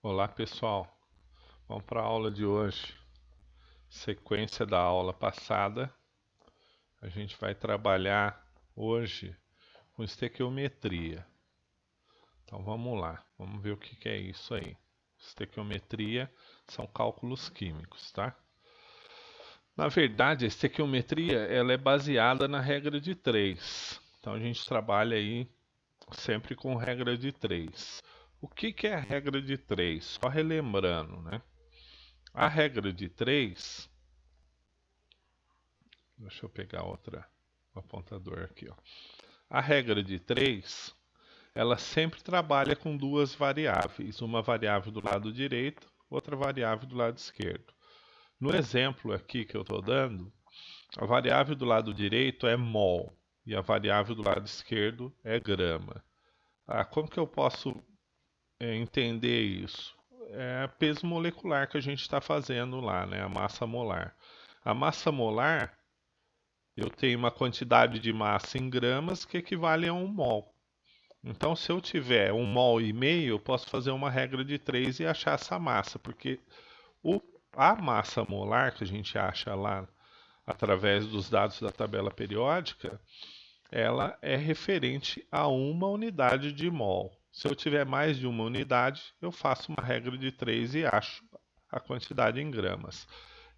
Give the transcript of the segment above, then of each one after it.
Olá pessoal, vamos para a aula de hoje. Sequência da aula passada, a gente vai trabalhar hoje com estequiometria. Então vamos lá, vamos ver o que é isso aí. Estequiometria são cálculos químicos, tá? Na verdade, a estequiometria ela é baseada na regra de 3. Então a gente trabalha aí sempre com regra de 3. O que é a regra de 3? Só relembrando, né? A regra de 3, deixa eu pegar o apontador aqui, ó. A regra de 3, ela sempre trabalha com duas variáveis, uma variável do lado direito, outra variável do lado esquerdo. No exemplo aqui que eu estou dando, a variável do lado direito é mol e a variável do lado esquerdo é grama. Como que eu posso entender isso? É peso molecular que a gente está fazendo lá, né? A massa molar. A massa molar, eu tenho uma quantidade de massa em gramas que equivale a 1 mol. Então, se eu tiver 1 mol e meio, eu posso fazer uma regra de 3 e achar essa massa, porque a massa molar que a gente acha lá através dos dados da tabela periódica, ela é referente a uma unidade de mol. Se eu tiver mais de uma unidade, eu faço uma regra de 3 e acho a quantidade em gramas.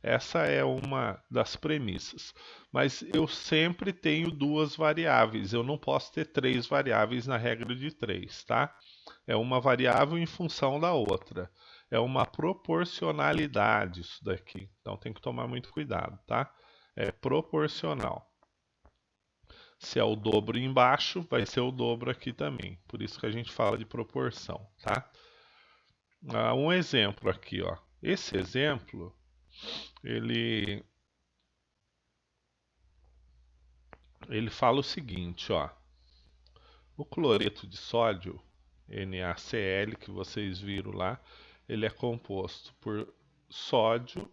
Essa é uma das premissas. Mas eu sempre tenho duas variáveis. Eu não posso ter três variáveis na regra de 3, tá? É uma variável em função da outra. É uma proporcionalidade isso daqui. Então tem que tomar muito cuidado, tá? É proporcional. Se é o dobro embaixo, vai ser o dobro aqui também. Por isso que a gente fala de proporção, tá? Um exemplo aqui, ó. Esse exemplo, ele fala o seguinte, ó. O cloreto de sódio, NaCl, que vocês viram lá, ele é composto por sódio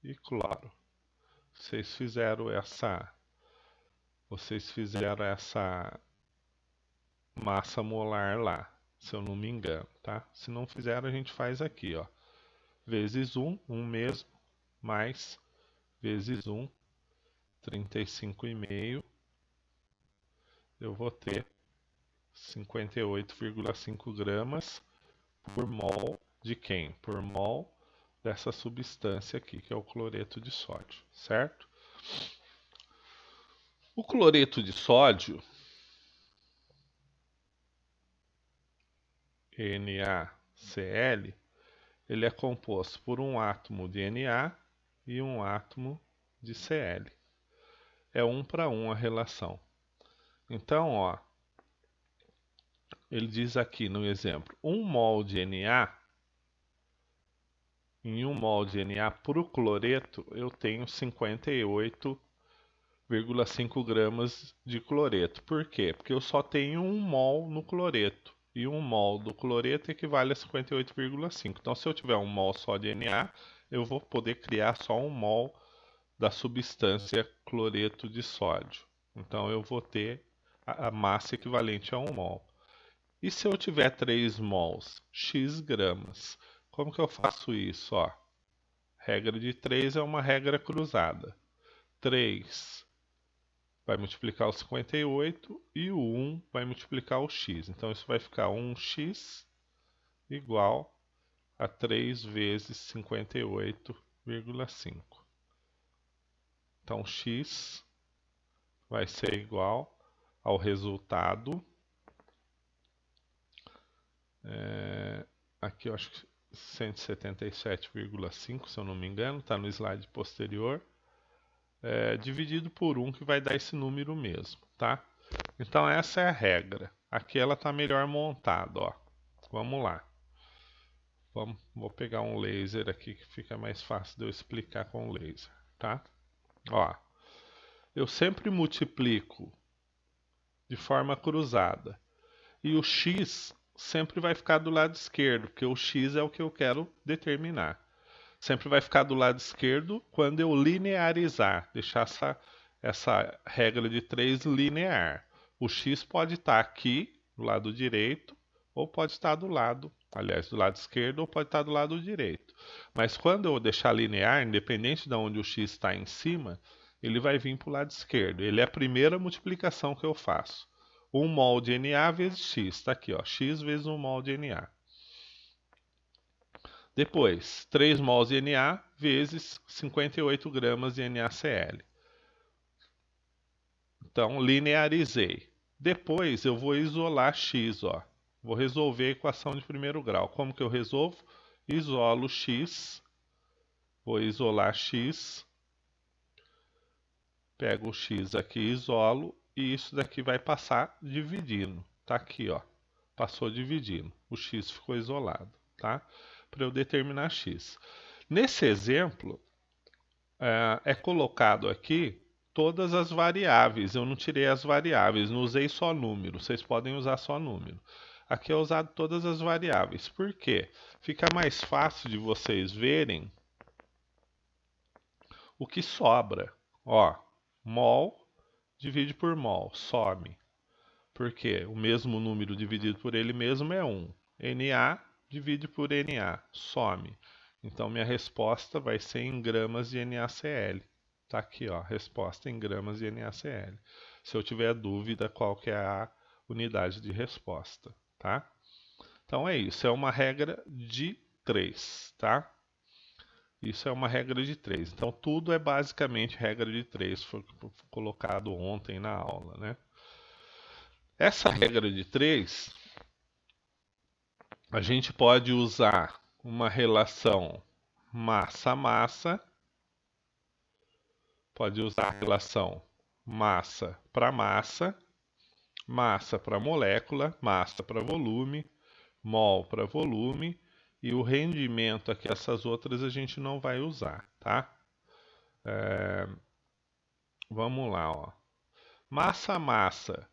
e cloro. Vocês fizeram essa massa molar lá, se eu não me engano, tá? Se não fizeram, a gente faz aqui, ó. Vezes 1, 1 mesmo, mais vezes 1, 35,5, eu vou ter 58,5 gramas por mol de quem? Por mol dessa substância aqui, que é o cloreto de sódio, certo? O cloreto de sódio, NaCl, ele é composto por um átomo de Na e um átomo de Cl. É 1 para 1 a relação. Então, ó, ele diz aqui no exemplo, 1 mol de Na, em 1 mol de Na para o cloreto, eu tenho 58,5 gramas de cloreto. Por quê? Porque eu só tenho 1 mol no cloreto. E 1 mol do cloreto equivale a 58,5. Então, se eu tiver 1 mol só de Na, eu vou poder criar só 1 mol da substância cloreto de sódio. Então, eu vou ter a massa equivalente a 1 mol. E se eu tiver 3 mols, x gramas, como que eu faço isso? Ó, regra de 3 é uma regra cruzada. 3 vai multiplicar o 58 e o 1 vai multiplicar o x. Então isso vai ficar 1x igual a 3 vezes 58,5. Então x vai ser igual ao resultado. Aqui eu acho que 177,5, se eu não me engano, está no slide posterior. Dividido por 1, que vai dar esse número mesmo, tá? Então essa é a regra. Aqui ela está melhor montada, ó. Vamos lá. Vou pegar um laser aqui que fica mais fácil de eu explicar com o laser, tá? Ó, eu sempre multiplico de forma cruzada. E o x sempre vai ficar do lado esquerdo, porque o x é o que eu quero determinar. Sempre vai ficar do lado esquerdo quando eu linearizar, deixar essa regra de 3 linear. O x pode estar aqui, do lado direito, ou pode estar do lado, aliás, do lado esquerdo, ou pode estar do lado direito. Mas quando eu deixar linear, independente de onde o x está em cima, ele vai vir para o lado esquerdo. Ele é a primeira multiplicação que eu faço. 1 mol de Na vezes x, está aqui, ó, x vezes 1 mol de Na. Depois, 3 mols de Na vezes 58 gramas de NaCl. Então, linearizei. Depois, eu vou isolar x, ó. Vou resolver a equação de primeiro grau. Como que eu resolvo? Isolo x. Vou isolar x. Pego o x aqui, isolo. E isso daqui vai passar dividindo. Tá aqui, ó. Passou dividindo. O x ficou isolado, tá? Para eu determinar x. Nesse exemplo, é colocado aqui todas as variáveis. Eu não tirei as variáveis, não usei só número. Vocês podem usar só número. Aqui é usado todas as variáveis. Por quê? Fica mais fácil de vocês verem o que sobra. Ó, mol divide por mol, some. Por quê? O mesmo número dividido por ele mesmo é 1. Na divide por Na, some. Então minha resposta vai ser em gramas de NaCl. Tá aqui, ó, resposta em gramas de NaCl. Se eu tiver dúvida qual que é a unidade de resposta, tá? Então é isso, é uma regra de 3, tá? Isso é uma regra de 3. Então tudo é basicamente regra de 3, foi colocado ontem na aula, né? Essa regra de 3, a gente pode usar uma relação massa-massa, pode usar a relação massa para massa para molécula, massa para volume, mol para volume, e o rendimento aqui, essas outras a gente não vai usar, tá? Vamos lá, ó. Massa-massa.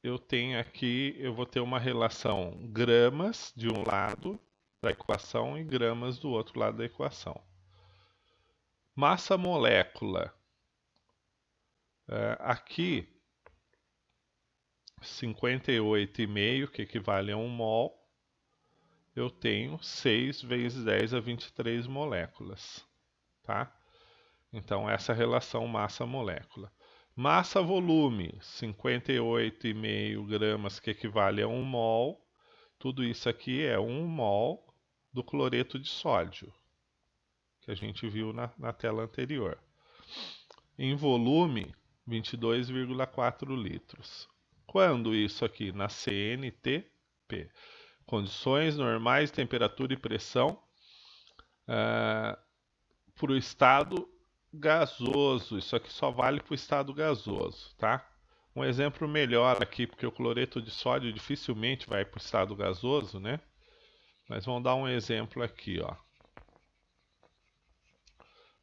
Eu tenho aqui, eu vou ter uma relação gramas de um lado da equação e gramas do outro lado da equação. Massa-molécula. Aqui, 58,5, que equivale a 1 mol, eu tenho 6 vezes 10 a 23 moléculas, tá? Então, essa é a relação massa-molécula. Massa-volume, 58,5 gramas, que equivale a 1 mol. Tudo isso aqui é 1 mol do cloreto de sódio, que a gente viu na tela anterior. Em volume, 22,4 litros. Quando isso aqui? Na CNTP. Condições normais, temperatura e pressão para o estado gasoso. Isso aqui só vale para o estado gasoso, tá? Um exemplo melhor aqui, porque o cloreto de sódio dificilmente vai para o estado gasoso, né? Mas vamos dar um exemplo aqui, ó.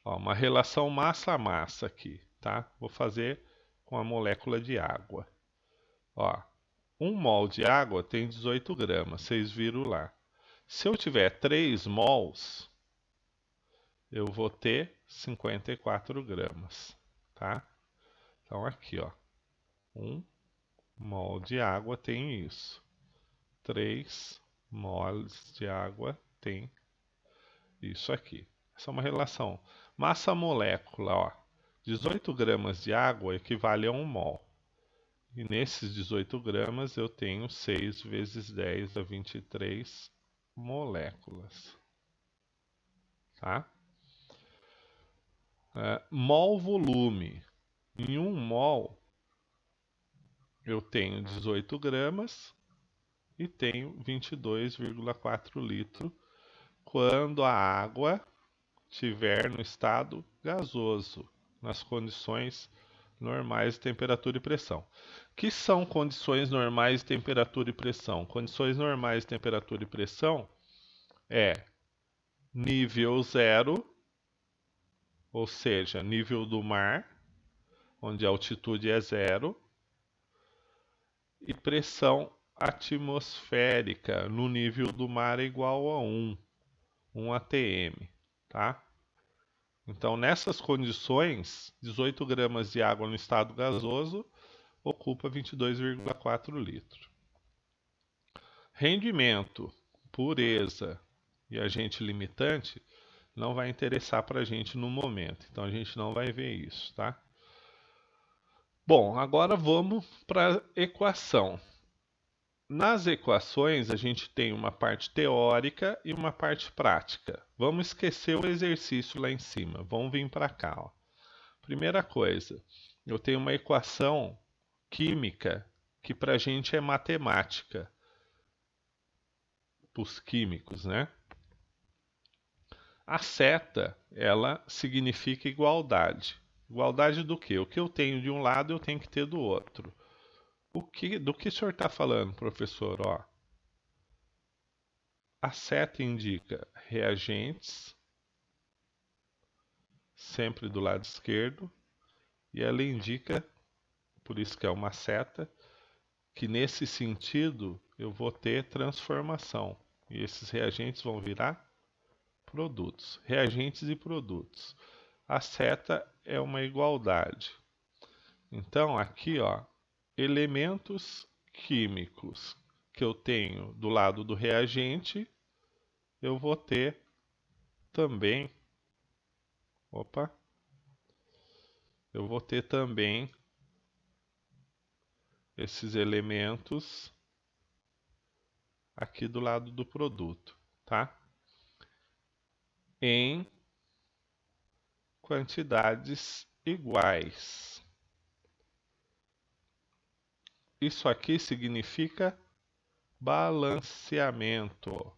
Ó, uma relação massa a massa aqui, tá? Vou fazer com a molécula de água. Ó, 1 mol de água tem 18 gramas, vocês viram lá. Se eu tiver 3 mols, eu vou ter 54 gramas, tá? Então aqui, ó, 1 mol de água tem isso. 3 mols de água tem isso aqui. Essa é uma relação. Massa-molécula, ó. 18 gramas de água equivale a 1 mol. E nesses 18 gramas eu tenho 6 vezes 10 a 23 moléculas. Tá? Mol-volume. Em 1 mol eu tenho 18 gramas e tenho 22,4 litros quando a água estiver no estado gasoso, nas condições normais de temperatura e pressão. Que são condições normais de temperatura e pressão? Condições normais de temperatura e pressão é nível zero, ou seja, nível do mar, onde a altitude é zero, e pressão atmosférica no nível do mar é igual a 1 atm, tá? Então, nessas condições, 18 gramas de água no estado gasoso ocupa 22,4 litros. Rendimento, pureza e agente limitante não vai interessar para a gente no momento, então a gente não vai ver isso, tá? Bom, agora vamos para a equação. Nas equações, a gente tem uma parte teórica e uma parte prática. Vamos esquecer o exercício lá em cima. Vamos vir para cá. Ó. Primeira coisa, eu tenho uma equação química que para a gente é matemática. Para os químicos, né? A seta, ela significa igualdade. Igualdade do quê? O que eu tenho de um lado, eu tenho que ter do outro. Do que o senhor está falando, professor? Ó, a seta indica reagentes, sempre do lado esquerdo, e ela indica, por isso que é uma seta, que nesse sentido eu vou ter transformação. E esses reagentes vão virar produtos. Reagentes e produtos. A seta é uma igualdade. Então, aqui, ó, elementos químicos que eu tenho do lado do reagente, eu vou ter também, eu vou ter também esses elementos aqui do lado do produto, tá? Em quantidades iguais. Isso aqui significa balanceamento.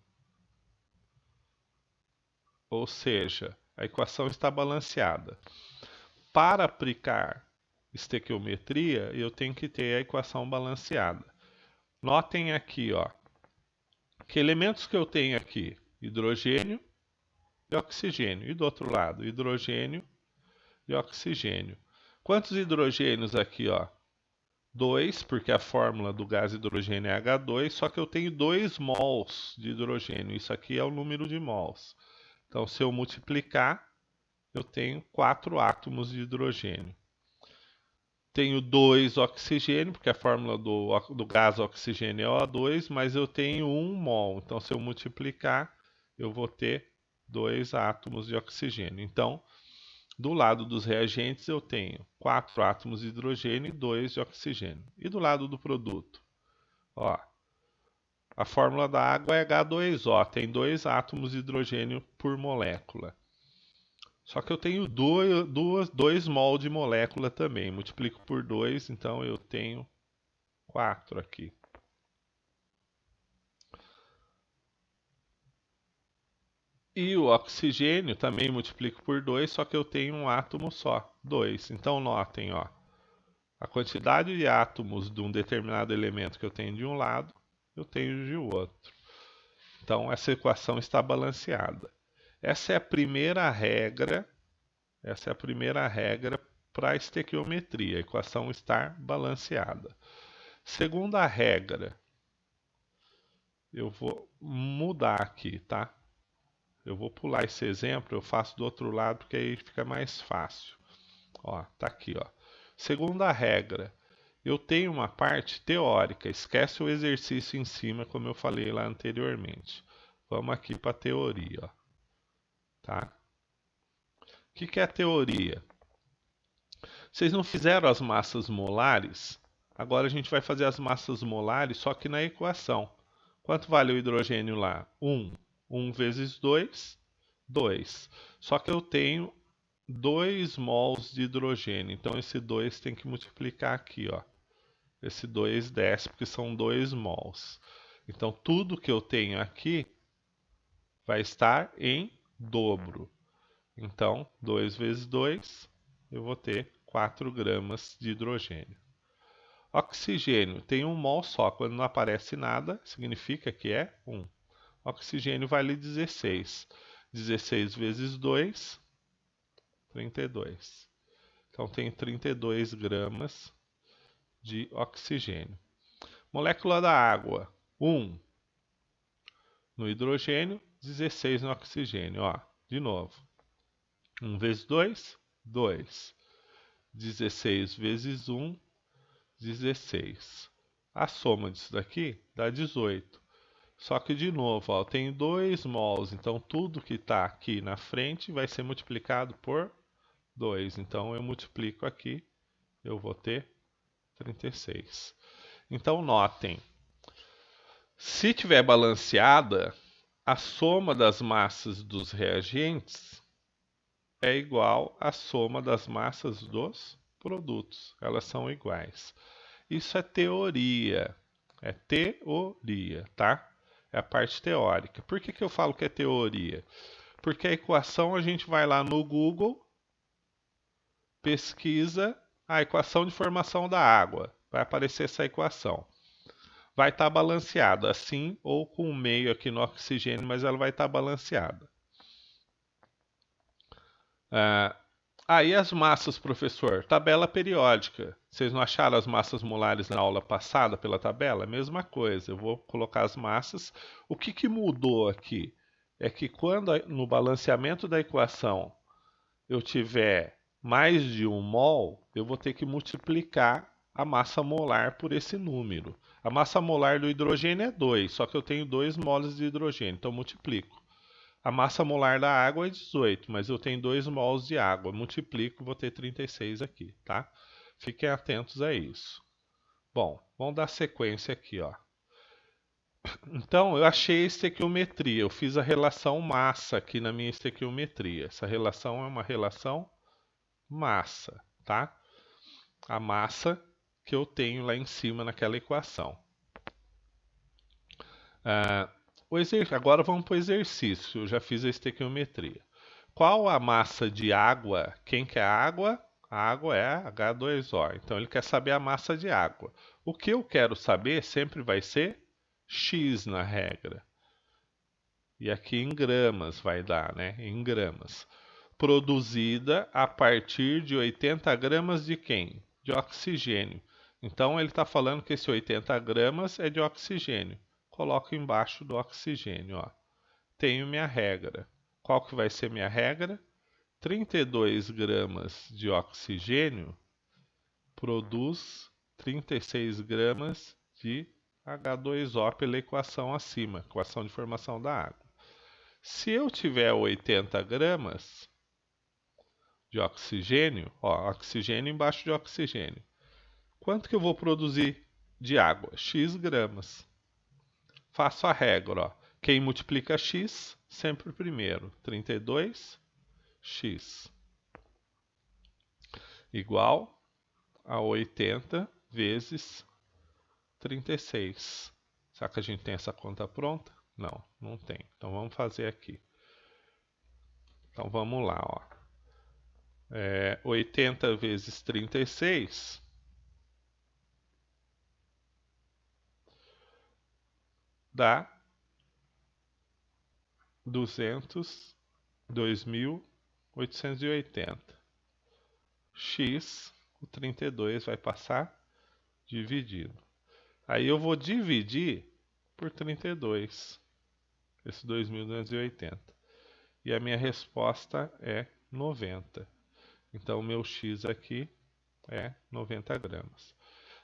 Ou seja, a equação está balanceada. Para aplicar estequiometria, eu tenho que ter a equação balanceada. Notem aqui, ó, que elementos que eu tenho aqui? Hidrogênio e oxigênio. E do outro lado, hidrogênio e oxigênio. Quantos hidrogênios aqui, ó? 2, porque a fórmula do gás hidrogênio é H2, só que eu tenho 2 mols de hidrogênio. Isso aqui é o número de mols. Então, se eu multiplicar, eu tenho 4 átomos de hidrogênio. Tenho 2 oxigênio, porque a fórmula do gás oxigênio é O2, mas eu tenho 1 mol. Então, se eu multiplicar, eu vou ter 2 átomos de oxigênio. Então, do lado dos reagentes eu tenho 4 átomos de hidrogênio e 2 de oxigênio. E do lado do produto? Ó, a fórmula da água é H2O, tem 2 átomos de hidrogênio por molécula. Só que eu tenho 2 mol de molécula também. Multiplico por 2, então eu tenho 4 aqui. E o oxigênio também multiplico por 2, só que eu tenho um átomo só, 2. Então notem, ó, a quantidade de átomos de um determinado elemento que eu tenho de um lado, eu tenho de outro. Então essa equação está balanceada. Essa é a primeira regra para a estequiometria, a equação estar balanceada. Segunda regra, eu vou mudar aqui, tá? Eu vou pular esse exemplo, eu faço do outro lado porque aí fica mais fácil. Ó, tá aqui, ó. Segunda regra, eu tenho uma parte teórica, esquece o exercício em cima, como eu falei lá anteriormente. Vamos aqui para a teoria, ó. Tá? O que é a teoria? Vocês não fizeram as massas molares? Agora a gente vai fazer as massas molares, só que na equação. Quanto vale o hidrogênio lá? 1. 1 vezes 2, 2. Só que eu tenho 2 mols de hidrogênio. Então esse 2 tem que multiplicar aqui, ó. Esse 2 desce porque são 2 mols. Então tudo que eu tenho aqui vai estar em dobro. Então 2 vezes 2, eu vou ter 4 gramas de hidrogênio. Oxigênio tem 1 mol só. Quando não aparece nada, significa que é 1. Oxigênio vale 16. 16 vezes 2, 32. Então tem 32 gramas de oxigênio. Molécula da água, 1 no hidrogênio, 16 no oxigênio. Ó, de novo, 1 vezes 2, 2. 16 vezes 1, 16. A soma disso daqui dá 18. Só que, de novo, ó, eu tenho 2 mols, então tudo que está aqui na frente vai ser multiplicado por 2. Então, eu multiplico aqui, eu vou ter 36. Então, notem, se tiver balanceada, a soma das massas dos reagentes é igual à soma das massas dos produtos. Elas são iguais. Isso é teoria. É teoria, tá? É a parte teórica. Por que eu falo que é teoria? Porque a equação a gente vai lá no Google, pesquisa a equação de formação da água. Vai aparecer essa equação. Vai estar balanceada, assim ou com o meio aqui no oxigênio, mas ela vai estar balanceada. Aí as massas, professor, tabela periódica. Vocês não acharam as massas molares na aula passada pela tabela? Mesma coisa, eu vou colocar as massas. O que mudou aqui? É que quando no balanceamento da equação eu tiver mais de 1 mol, eu vou ter que multiplicar a massa molar por esse número. A massa molar do hidrogênio é 2, só que eu tenho 2 mols de hidrogênio, então eu multiplico. A massa molar da água é 18, mas eu tenho 2 mols de água. Multiplico, vou ter 36 aqui, tá? Fiquem atentos a isso. Bom, vamos dar sequência aqui, ó. Então, eu achei a estequiometria. Eu fiz a relação massa aqui na minha estequiometria. Essa relação é uma relação massa, tá? A massa que eu tenho lá em cima naquela equação. Agora vamos para o exercício. Eu já fiz a estequiometria. Qual a massa de água? Quem quer água? A água é H2O. Então ele quer saber a massa de água. O que eu quero saber sempre vai ser X na regra. E aqui em gramas vai dar, né? Em gramas. Produzida a partir de 80 gramas de quem? De oxigênio. Então ele está falando que esse 80 gramas é de oxigênio. Coloco embaixo do oxigênio, ó. Tenho minha regra. Qual que vai ser minha regra? 32 gramas de oxigênio produz 36 gramas de H2O pela equação acima, equação de formação da água. Se eu tiver 80 gramas de oxigênio, ó, oxigênio embaixo de oxigênio, quanto que eu vou produzir de água? X gramas. Faço a regra, ó. Quem multiplica x, sempre primeiro. 32x igual a 80 vezes 36. Será que a gente tem essa conta pronta? Não, não tem. Então vamos fazer aqui. Então vamos lá, ó. 80 vezes 36 dá 2.880. X, o 32 vai passar dividido. Aí eu vou dividir por 32, esse 2.280. E a minha resposta é 90. Então, o meu X aqui é 90 gramas.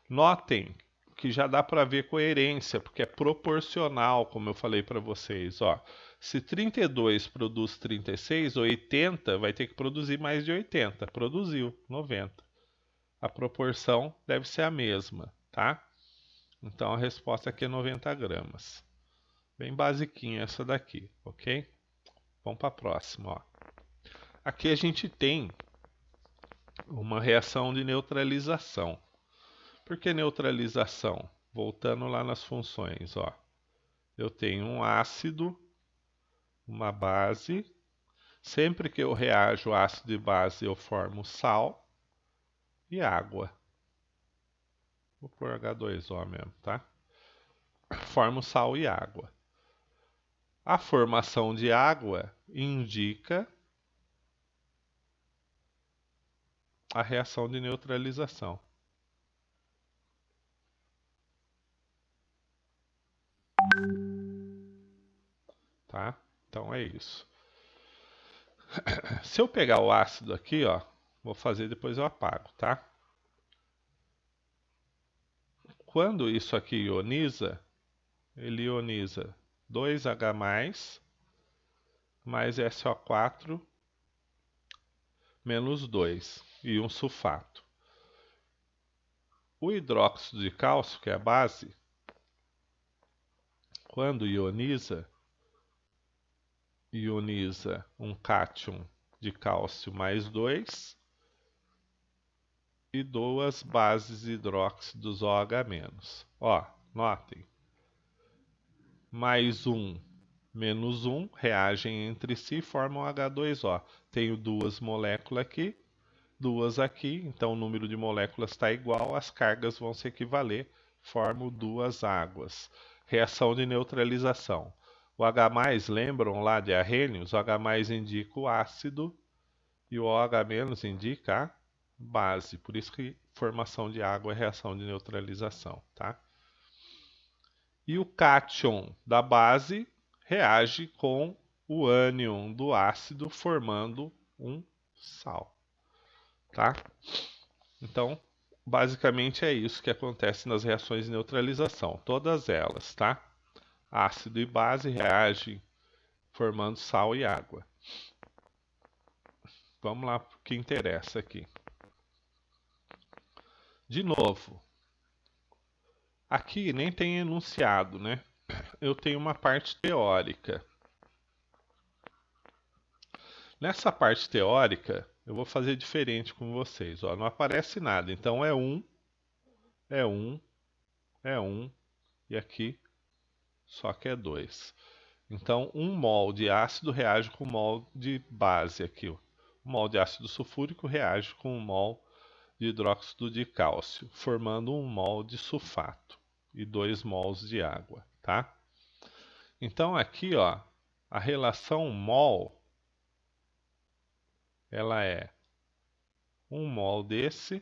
Notem que já dá para ver coerência, porque é proporcional, como eu falei para vocês. Ó, se 32 produz 36, 80 vai ter que produzir mais de 80. Produziu 90. A proporção deve ser a mesma, tá? Então a resposta aqui é 90 gramas. Bem basiquinha essa daqui, ok? Vamos para a próxima. Ó. Aqui a gente tem uma reação de neutralização. Por que neutralização? Voltando lá nas funções, ó. Eu tenho um ácido, uma base. Sempre que eu reajo ácido e base, eu formo sal e água. Vou pôr H2O mesmo, tá? Formo sal e água. A formação de água indica a reação de neutralização. Tá? Então é isso. Se eu pegar o ácido aqui, ó, vou fazer depois eu apago, tá? quando isso aqui ioniza, ele ioniza 2H+, mais SO4 menos 2 e um sulfato. O hidróxido de cálcio, que é a base, quando ioniza um cátion de cálcio mais 2 e duas bases hidróxidos OH-. Ó, notem, mais 1 menos 1 reagem entre si e formam H2O. Tenho duas moléculas aqui, duas aqui, então o número de moléculas está igual, as cargas vão se equivaler, formo duas águas. Reação de neutralização. O H+, lembram lá de Arrhenius? O H+ indica o ácido e o OH- indica a base. Por isso que formação de água é reação de neutralização, tá? E o cátion da base reage com o ânion do ácido, formando um sal, tá? Então, basicamente é isso que acontece nas reações de neutralização, todas elas, tá? Ácido e base reagem formando sal e água. Vamos lá para o que interessa aqui. De novo, aqui nem tem enunciado, né? Eu tenho uma parte teórica. Nessa parte teórica, eu vou fazer diferente com vocês. Ó, não aparece nada, então é 1, é 1, é 1, e aqui só que é 2. Então, 1 mol de ácido reage com 1 mol de base aqui. 1 mol de ácido sulfúrico reage com 1 mol de hidróxido de cálcio, formando 1 mol de sulfato e 2 mols de água, tá? Então aqui, ó, a relação mol, ela é 1 mol desse,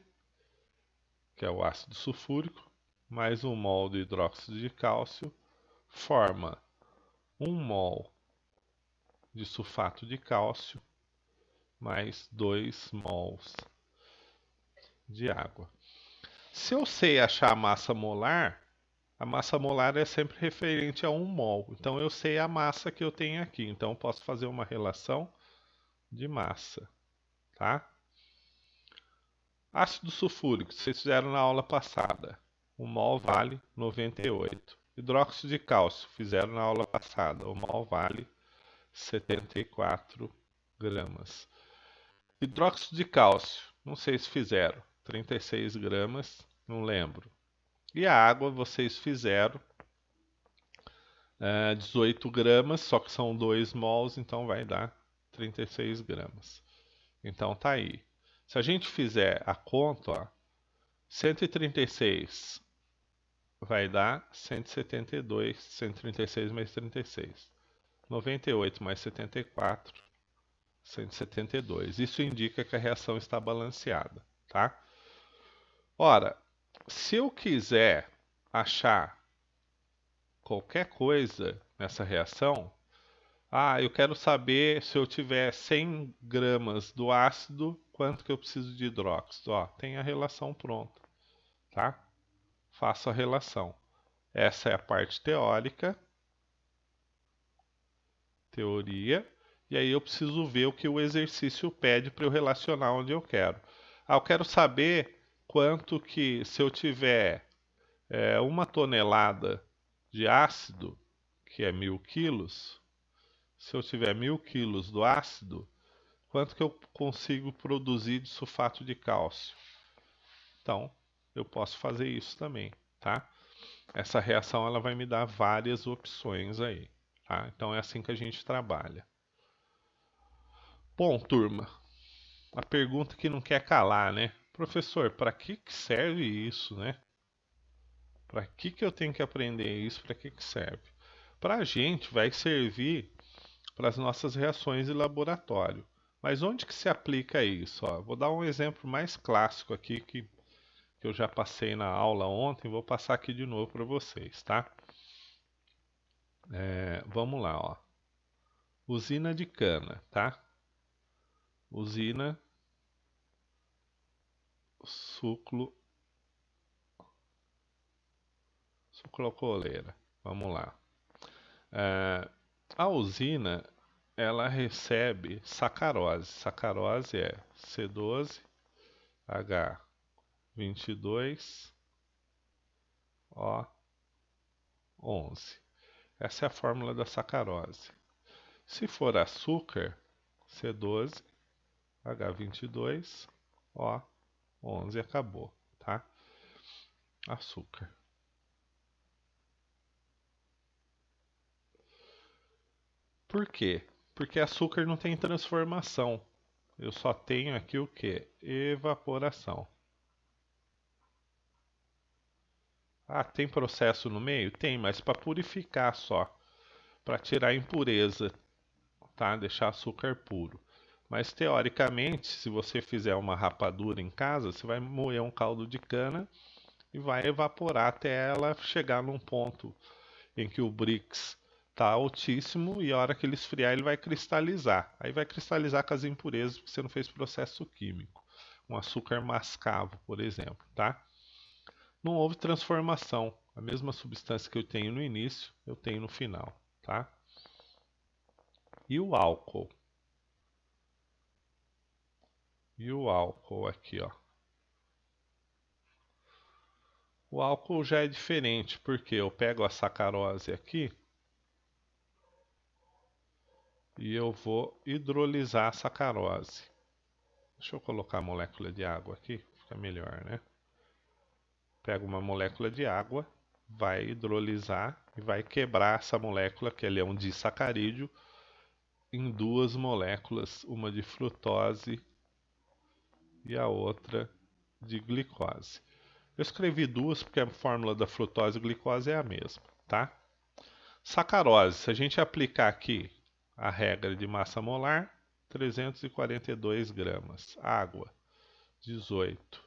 que é o ácido sulfúrico, mais 1 mol de hidróxido de cálcio, forma 1 mol de sulfato de cálcio, mais 2 mols de água. Se eu sei achar a massa molar é sempre referente a 1 mol. Então eu sei a massa que eu tenho aqui. Então eu posso fazer uma relação de massa, tá? Ácido sulfúrico, vocês fizeram na aula passada. 1 mol vale 98. Hidróxido de cálcio, fizeram na aula passada. 1 mol vale 74 gramas. Hidróxido de cálcio, não sei se fizeram. 36 gramas, não lembro. E a água vocês fizeram 18 gramas, só que são 2 mols, então vai dar 36 gramas. Então tá aí. Se a gente fizer a conta, ó, 136 vai dar 172, 136 mais 36. 98 mais 74, 172. Isso indica que a reação está balanceada, tá? Ora, se eu quiser achar qualquer coisa nessa reação, eu quero saber se eu tiver 100 gramas do ácido, quanto que eu preciso de hidróxido. Ó, tem a relação pronta, tá? Faço a relação. Essa é a parte teórica, teoria, e aí eu preciso ver o que o exercício pede para eu relacionar onde eu quero. Eu quero saber quanto que, se eu tiver 1 tonelada de ácido, que é 1000 quilos, se eu tiver 1000 quilos do ácido, quanto que eu consigo produzir de sulfato de cálcio? Então, eu posso fazer isso também, tá? Essa reação ela vai me dar várias opções aí, tá? Então é assim que a gente trabalha. Bom, turma, a pergunta que não quer calar, né? Professor, para que serve isso, né? Para que eu tenho que aprender isso? Para que serve? Para a gente vai servir para as nossas reações de laboratório. Mas onde que se aplica isso? Ó, vou dar um exemplo mais clássico aqui que eu já passei na aula ontem, vou passar aqui de novo para vocês, tá? Vamos lá, ó. Usina de cana, tá? Usina sucro sucrocoleira. Vamos lá. A usina, ela recebe sacarose. Sacarose é C12H22O11. Essa é a fórmula da sacarose. Se for açúcar, C12H22O11, acabou, tá? Açúcar. Por quê? Porque açúcar não tem transformação. Eu só tenho aqui o que? Evaporação. Ah, tem processo no meio? Tem, mas para purificar só. Para tirar a impureza, tá? Deixar açúcar puro. Mas teoricamente, se você fizer uma rapadura em casa, você vai moer um caldo de cana e vai evaporar até ela chegar num ponto em que o Brix está altíssimo e a hora que ele esfriar ele vai cristalizar. Aí vai cristalizar com as impurezas porque você não fez processo químico. Um açúcar mascavo, por exemplo, tá? Não houve transformação. A mesma substância que eu tenho no início, eu tenho no final, tá? E o álcool? E o álcool aqui, ó. O álcool já é diferente, porque eu pego a sacarose aqui e eu vou hidrolisar a sacarose. Deixa eu colocar a molécula de água aqui, fica melhor, né? Pega uma molécula de água, vai hidrolisar e vai quebrar essa molécula, que ele é um disacarídeo, em duas moléculas, uma de frutose e a outra de glicose. Eu escrevi duas porque a fórmula da frutose e glicose é a mesma, tá? Sacarose, se a gente aplicar aqui a regra de massa molar, 342 gramas. Água, 18.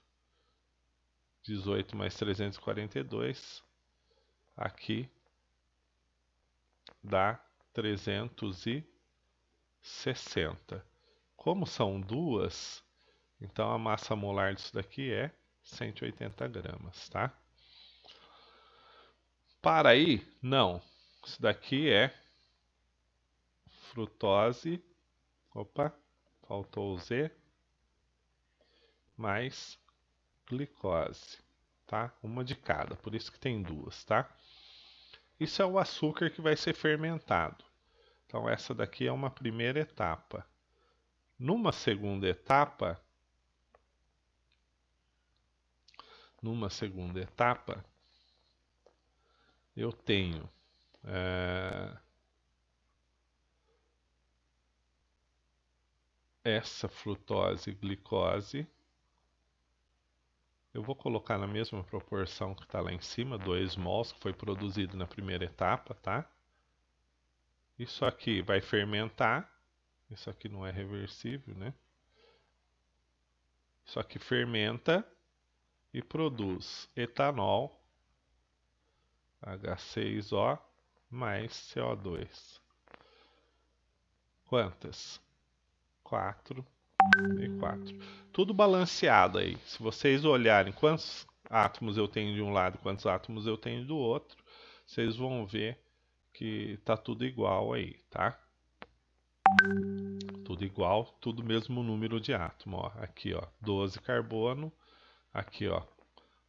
18 mais 342, aqui dá 360. Como são duas, então a massa molar disso daqui é 180 gramas, tá? Para aí, não. Isso daqui é frutose, opa, faltou o Z, mais glicose, tá? Uma de cada, por isso que tem duas, tá? Isso é o açúcar que vai ser fermentado. Então essa daqui é uma primeira etapa. Numa segunda etapa, eu tenho essa frutose e glicose. Eu vou colocar na mesma proporção que está lá em cima, 2 mols, que foi produzido na primeira etapa, tá? Isso aqui vai fermentar. Isso aqui não é reversível, né? Isso aqui fermenta e produz etanol, H6O, mais CO2. Quantas? 4 e 4. Tudo balanceado aí. Se vocês olharem quantos átomos eu tenho de um lado e quantos átomos eu tenho do outro, vocês vão ver que tá tudo igual aí, tá? Tudo igual, tudo mesmo número de átomo, ó. Aqui, ó, 12 carbono. Aqui, ó,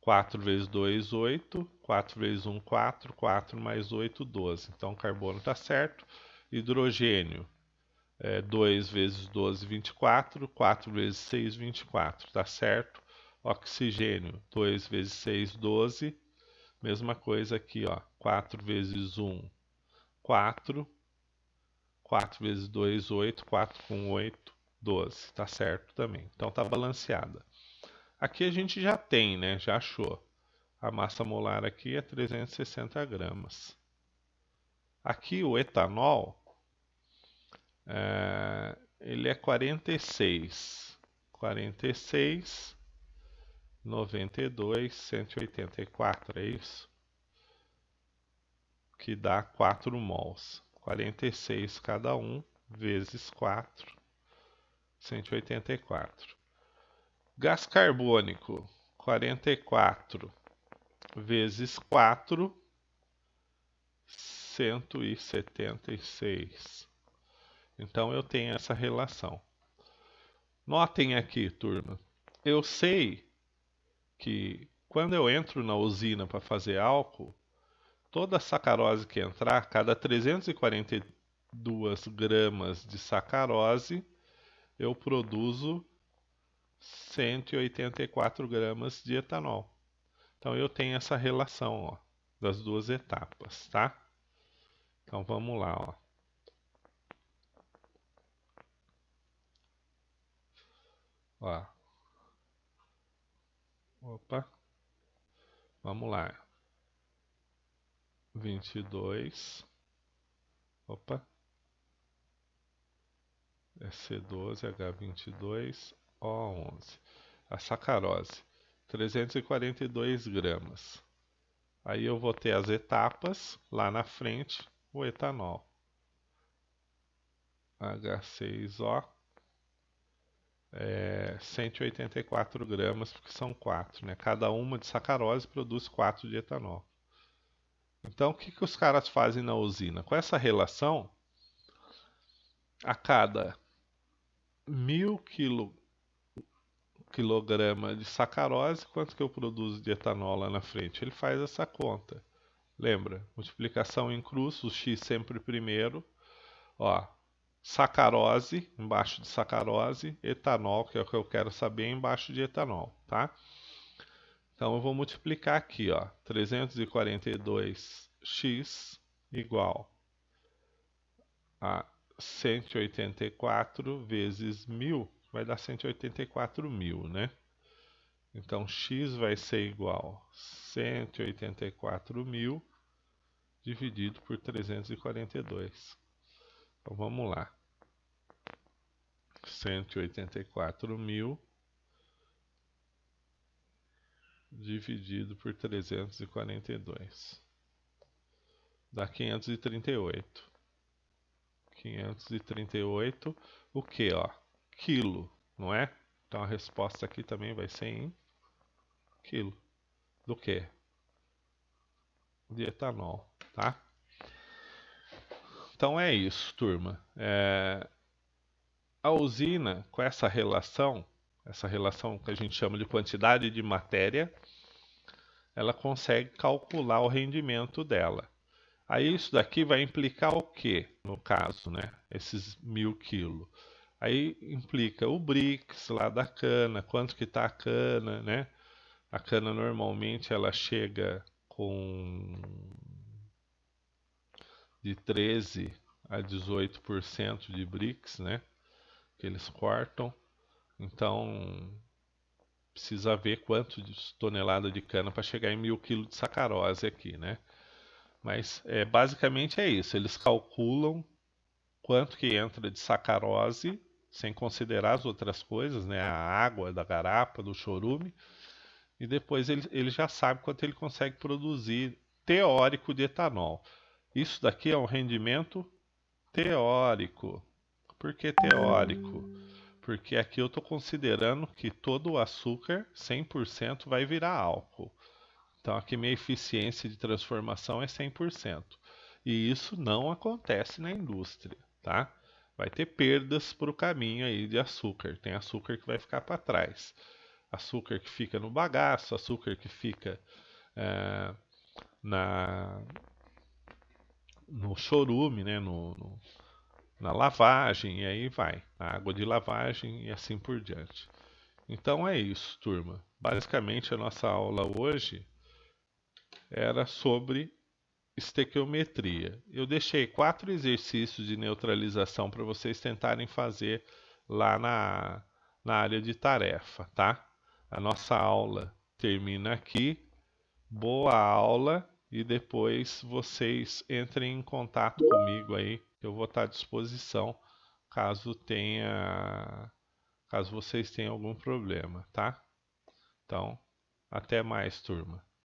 4 vezes 2, 8. 4 vezes 1, 4. 4 mais 8, 12. Então, o carbono tá certo. Hidrogênio, 2 vezes 12, 24. 4 vezes 6, 24. Tá certo. Oxigênio, 2 vezes 6, 12. Mesma coisa aqui, ó. 4 vezes 1, 4. 4 vezes 2, 8. 4 com 8, 12. Tá certo também. Então tá balanceada. Aqui a gente já tem, né? Já achou. A massa molar aqui é 360 gramas. Aqui o etanol, ele é 46. 46, 92, 184, é isso? Que dá 4 mols. 46 cada um, vezes 4, 184. Gás carbônico, 44 vezes 4, 176. Então eu tenho essa relação. Notem aqui, turma, eu sei que quando eu entro na usina para fazer álcool, toda sacarose que entrar, cada 342 gramas de sacarose, eu produzo 184 gramas de etanol. Então eu tenho essa relação, ó, das duas etapas, tá? Então vamos lá, ó. Ó. Opa. Vamos lá. 22. Opa. É C12, H22, O11. A sacarose, 342 gramas. Aí eu vou ter as etapas, lá na frente, o etanol. H6O, 184 gramas, porque são 4, né? Cada uma de sacarose produz 4 de etanol. Então, o que os caras fazem na usina? Com essa relação, a cada 1000 quilograma de sacarose, quanto que eu produzo de etanol lá na frente? Ele faz essa conta. Lembra? Multiplicação em cruz, o x sempre primeiro. Ó, sacarose, embaixo de sacarose, etanol, que é o que eu quero saber, embaixo de etanol, tá? Então eu vou multiplicar aqui, ó, 342x igual a 184 vezes 1000, vai dar 184.000, né? Então x vai ser igual a 184.000 dividido por 342. Então vamos lá. 184.000 dividido por 342. Dá 538. 538, o que, ó? Quilo, não é? Então a resposta aqui também vai ser em quilo. Do que? De etanol, tá? Então é isso, turma. A usina, com essa relação que a gente chama de quantidade de matéria, ela consegue calcular o rendimento dela. Aí isso daqui vai implicar o que, no caso, né? Esses 1000 quilos. Aí implica o BRICS lá da cana, quanto que está a cana, né? A cana normalmente ela chega com de 13 a 18% de BRICS, né? Que eles cortam. Então precisa ver quanto de tonelada de cana para chegar em 1000 kg de sacarose aqui, né? Mas basicamente é isso. Eles calculam quanto que entra de sacarose, sem considerar as outras coisas, né? A água da garapa, do chorume. E depois ele já sabe quanto ele consegue produzir teórico de etanol. Isso daqui é um rendimento teórico. Por que teórico? Porque aqui eu estou considerando que todo o açúcar, 100%, vai virar álcool. Então aqui minha eficiência de transformação é 100%. E isso não acontece na indústria, tá? Vai ter perdas para o caminho aí de açúcar. Tem açúcar que vai ficar para trás. Açúcar que fica no bagaço, açúcar que fica no chorume, né? Na lavagem, e aí vai. Na água de lavagem e assim por diante. Então é isso, turma. Basicamente a nossa aula hoje era sobre estequiometria. Eu deixei 4 exercícios de neutralização para vocês tentarem fazer lá na área de tarefa, tá? A nossa aula termina aqui. Boa aula e depois vocês entrem em contato comigo aí, que eu vou estar à disposição caso vocês tenham algum problema, tá? Então, até mais, turma.